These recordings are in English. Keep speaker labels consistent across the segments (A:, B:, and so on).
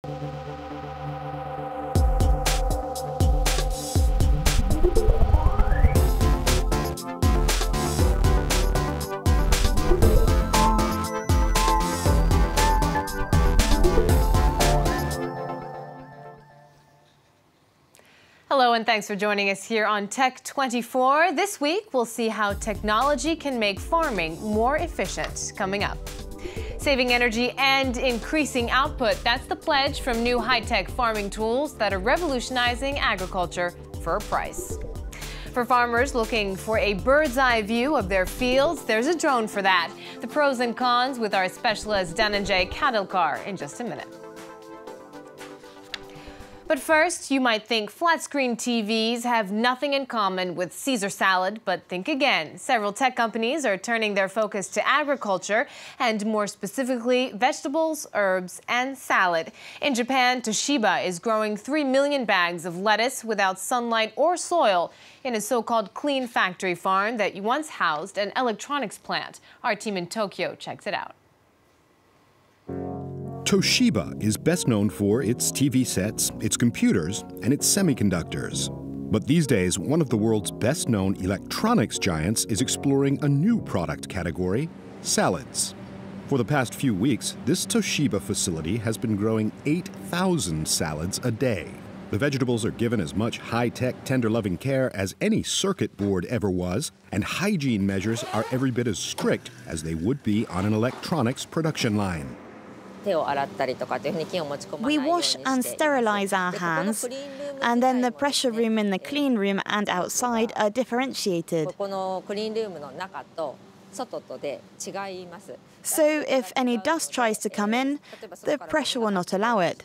A: Hello and thanks for joining us here on Tech 24. This week we'll see how technology can make farming more efficient. Coming up. Saving energy and increasing output. That's the pledge from new high-tech farming tools that are revolutionizing agriculture for a price. For farmers looking for a bird's-eye view of their fields, there's a drone for that. The pros and cons with our specialist Dhananjay Kadalkar in just a minute. But first, you might think flat-screen TVs have nothing in common with Caesar salad, but think again. Several tech companies are turning their focus to agriculture, and more specifically, vegetables, herbs, and salad. In Japan, Toshiba is growing 3 million bags of lettuce without sunlight or soil in a so-called clean factory farm that once housed an electronics plant. Our team in Tokyo checks it out.
B: Toshiba is best known for its TV sets, its computers, and its semiconductors. But these days, one of the world's best-known electronics giants is exploring a new product category, salads. For the past few weeks, this Toshiba facility has been growing 8,000 salads a day. The vegetables are given as much high-tech, tender-loving care as any circuit board ever was, and hygiene measures are every bit as strict as they would be on an electronics production line.
C: We wash and sterilize our hands, and then the pressure room in the clean room and outside are differentiated. So if any dust tries to come in, the pressure will not allow it.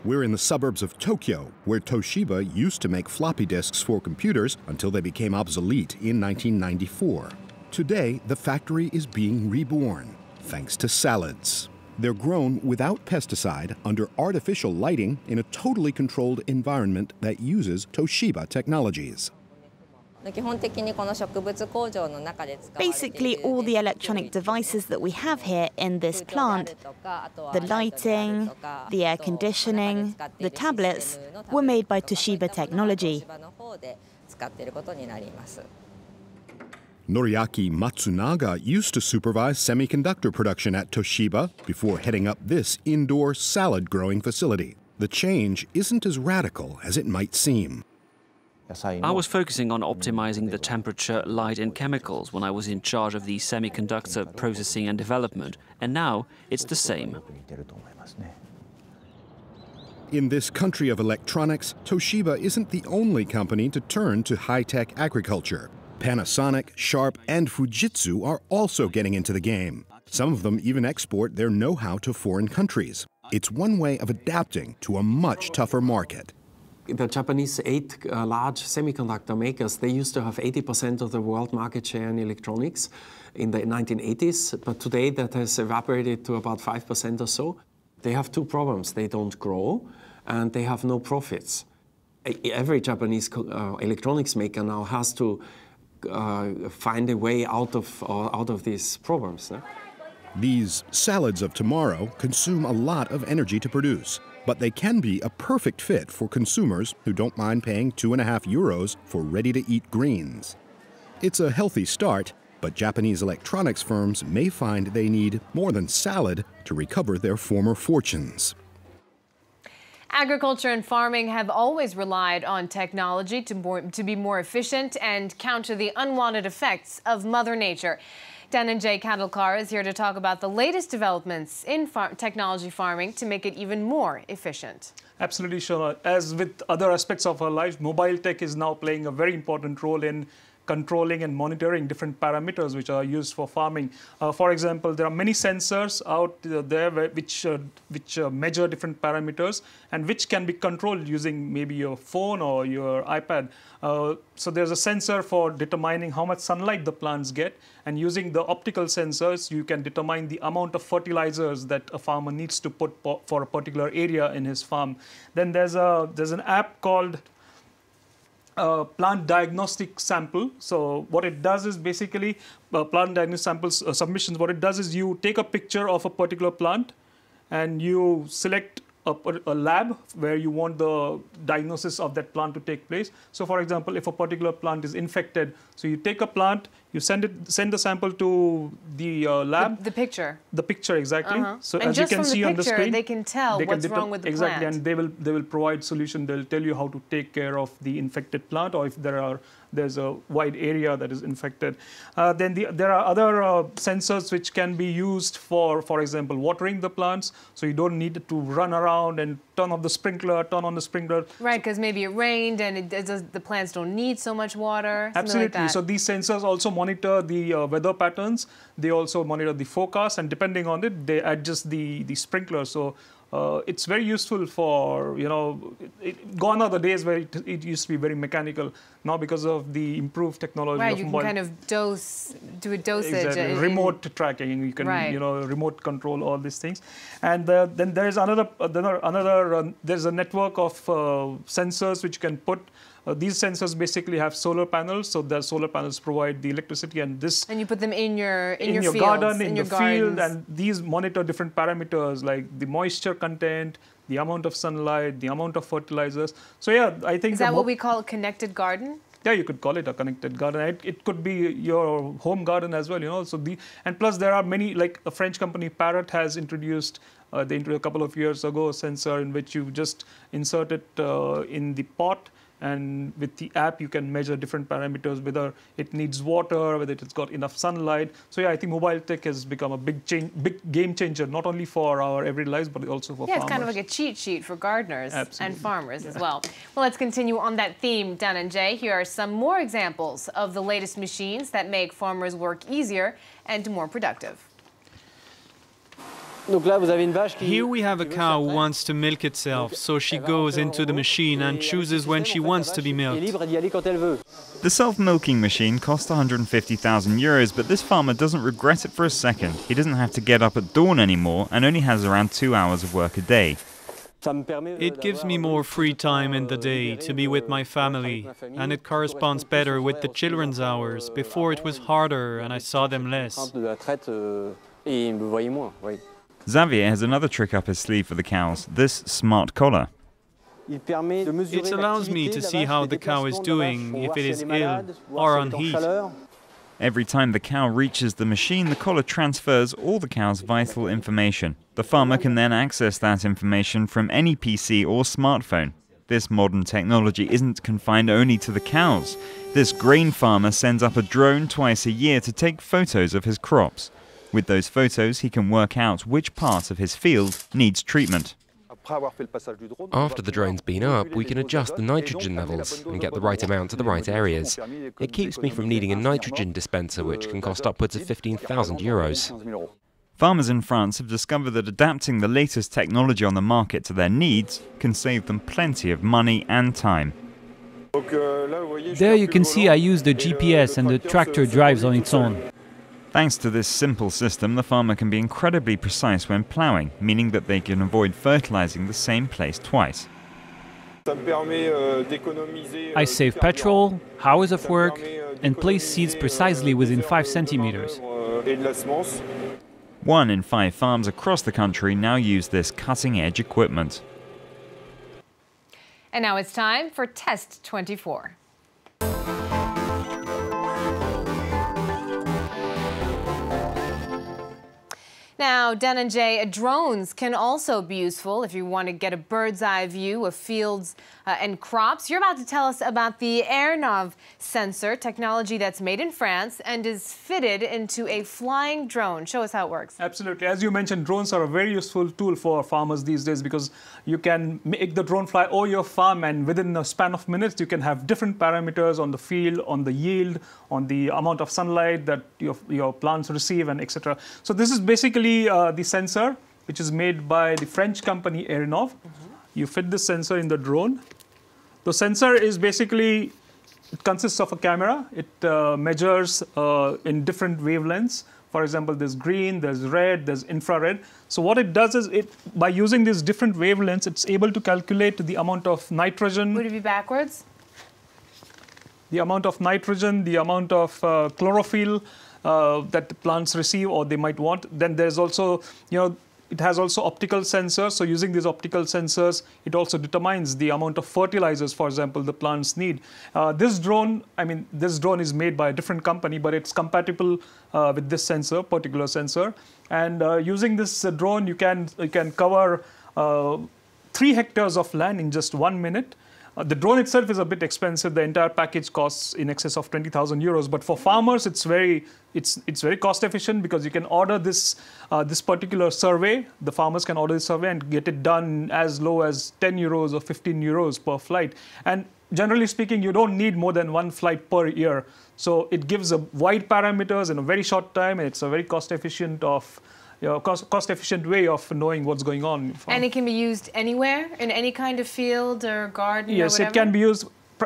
B: We're in the suburbs of Tokyo, where Toshiba used to make floppy disks for computers until they became obsolete in 1994. Today, the factory is being reborn, thanks to salads. They're grown without pesticide, under artificial lighting, in a totally controlled environment that uses Toshiba technologies.
C: Basically, all the electronic devices that we have here in this plant, the lighting, the air conditioning, the tablets, were made by Toshiba technology.
B: Noriaki Matsunaga used to supervise semiconductor production at Toshiba before heading up this indoor salad-growing facility. The change isn't as radical as it might seem.
D: I was focusing on optimizing the temperature, light and chemicals when I was in charge of the semiconductor processing and development, and now it's the same.
B: In this country of electronics, Toshiba isn't the only company to turn to high-tech agriculture. Panasonic, Sharp and Fujitsu are also getting into the game. Some of them even export their know-how to foreign countries. It's one way of adapting to a much tougher market.
E: The Japanese 8 large semiconductor makers, they used to have 80% of the world market share in electronics in the 1980s, but today that has evaporated to about 5% or so. They have two problems. They don't grow and they have no profits. Every Japanese electronics maker now has to find a way out of these problems.
B: These salads of tomorrow consume a lot of energy to produce. But they can be a perfect fit for consumers who don't mind paying €2.50 for ready-to-eat greens. It's a healthy start, but Japanese electronics firms may find they need more than salad to recover their former fortunes.
A: Agriculture and farming have always relied on technology to be more efficient and counter the unwanted effects of Mother Nature. Dhananjay Kadalkar is here to talk about the latest developments in technology farming to make it even more efficient.
F: Absolutely, Shona. As with other aspects of our lives, mobile tech is now playing a very important role in controlling and monitoring different parameters which are used for farming. For example, there are many sensors out there which measure different parameters and which can be controlled using maybe your phone or your iPad. So there's a sensor for determining how much sunlight the plants get, and using the optical sensors, you can determine the amount of fertilizers that a farmer needs to put for a particular area in his farm. Then there's an app called plant diagnostic sample. So what it does is basically plant diagnostic samples submissions. What it does is you take a picture of a particular plant and you select a lab where you want the diagnosis of that plant to take place. So for example, if a particular plant is infected, so you take a plant, you send the sample to the lab.
A: The picture.
F: The picture, exactly.
A: So
F: and
A: as
F: you
A: just
F: can
A: from
F: see
A: the
F: on the
A: picture,
F: screen,
A: they can tell what's wrong with the
F: exactly,
A: plant.
F: and they will provide solution. They'll tell you how to take care of the infected plant, or if there's a wide area that is infected. Then there are other sensors which can be used for example, watering the plants. So you don't need to run around and turn on the sprinkler.
A: Right, because maybe it rained and the plants don't need so much water.
F: Absolutely.
A: Like that.
F: So these sensors also monitor the weather patterns. They also monitor the forecast, and depending on it, they adjust the sprinkler. So it's very useful for, gone are the days where it used to be very mechanical. Now, because of the improved technology
A: right,
F: of
A: you
F: mobile,
A: can kind of do a dosage.
F: exactly. Remote tracking, you can
A: right.
F: remote control all these things. And then there is there's a network of sensors which you can put. These sensors basically have solar panels, so the solar panels provide the electricity, and
A: you put them in your fields,
F: garden, in
A: your
F: the
A: gardens.
F: field, and these monitor different parameters like the moisture content, the amount of sunlight, the amount of fertilizers. So yeah, I think
A: is that what we call a connected garden? Yeah,
F: you could call it a connected garden. It could be your home garden as well, So and plus there are many, like a French company, Parrot, has introduced. They introduced a couple of years ago a sensor in which you just insert it in the pot. And with the app, you can measure different parameters, whether it needs water, whether it's got enough sunlight. So yeah, I think mobile tech has become a big game changer, not only for our everyday lives, but also for farmers.
A: Yeah, it's kind of like a cheat sheet for gardeners
F: Absolutely.
A: And farmers as well. Well, let's continue on that theme, Dhananjay. Here are some more examples of the latest machines that make farmers' work easier and more productive.
G: Here we have a cow who wants to milk itself, so she goes into the machine and chooses when she wants to be milked.
H: The self-milking machine cost 150,000 euros, but this farmer doesn't regret it for a second. He doesn't have to get up at dawn anymore and only has around 2 hours of work a day.
G: It gives me more free time in the day to be with my family, and it corresponds better with the children's hours. Before it was harder and I saw them less.
H: Xavier has another trick up his sleeve for the cows, this smart collar.
G: It allows me to see how the cow is doing, if it is ill or on heat.
H: Every time the cow reaches the machine, the collar transfers all the cow's vital information. The farmer can then access that information from any PC or smartphone. This modern technology isn't confined only to the cows. This grain farmer sends up a drone twice a year to take photos of his crops. With those photos, he can work out which part of his field needs treatment.
I: After the drone's been up, we can adjust the nitrogen levels and get the right amount to the right areas. It keeps me from needing a nitrogen dispenser, which can cost upwards of 15,000 euros.
H: Farmers in France have discovered that adapting the latest technology on the market to their needs can save them plenty of money and time.
J: There you can see I use the GPS and the tractor drives on its own.
H: Thanks to this simple system, the farmer can be incredibly precise when ploughing, meaning that they can avoid fertilizing the same place twice.
J: I save petrol, hours of work, and place seeds precisely within 5 centimeters.
H: 1 in 5 farms across the country now use this cutting-edge equipment.
A: And now it's time for Test 24. Now, Dhananjay, drones can also be useful if you want to get a bird's eye view of fields and crops. You're about to tell us about the AirNav sensor technology that's made in France and is fitted into a flying drone. Show us how it works.
F: Absolutely. As you mentioned, drones are a very useful tool for farmers these days because you can make the drone fly over your farm, and within a span of minutes, you can have different parameters on the field, on the yield, on the amount of sunlight that your plants receive, and etc. So this is basically the sensor, which is made by the French company AirNav. You fit the sensor in the drone. The sensor is basically, it consists of a camera. It measures in different wavelengths. For example, there's green, there's red, there's infrared. So what it does is, by using these different wavelengths, it's able to calculate the amount of nitrogen.
A: Would it be backwards?
F: the amount of nitrogen, the amount of chlorophyll that the plants receive or they might want. Then there's also, it has also optical sensors. So using these optical sensors, it also determines the amount of fertilizers, for example, the plants need. This drone is made by a different company, but it's compatible with this sensor, particular sensor. And using this drone, you can cover 3 hectares of land in just 1 minute. The drone itself is a bit expensive. The entire package costs in excess of 20,000 euros. But for farmers, it's very cost efficient because you can order this particular survey. The farmers can order this survey and get it done as low as 10 euros or 15 euros per flight. And generally speaking, you don't need more than 1 flight per year. So it gives a wide parameters in a very short time, and it's a very cost efficient way of knowing what's going on.
A: And it can be used anywhere, in any kind of field or garden or whatever?
F: Yes, it can be used.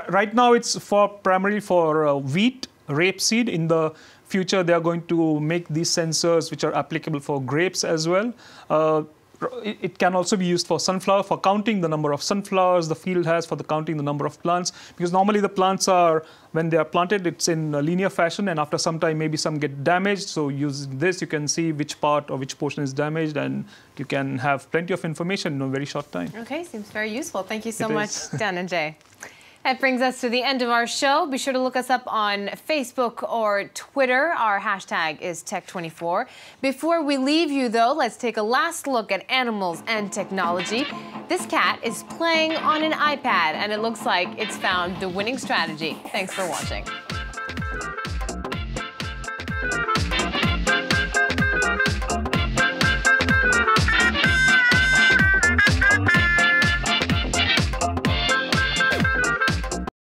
F: Right now, it's primarily for wheat, rapeseed. In the future, they are going to make these sensors which are applicable for grapes as well. It can also be used for sunflower, for counting the number of sunflowers the field has, for counting the number of plants. Because normally the plants are, when they are planted, it's in a linear fashion, and after some time, maybe some get damaged. So using this, you can see which part or which portion is damaged, and you can have plenty of information in a very short time.
A: Okay, seems very useful. Thank you so much, Dhananjay. That brings us to the end of our show. Be sure to look us up on Facebook or Twitter. Our hashtag is Tech24. Before we leave you, though, let's take a last look at animals and technology. This cat is playing on an iPad, and it looks like it's found the winning strategy. Thanks for watching.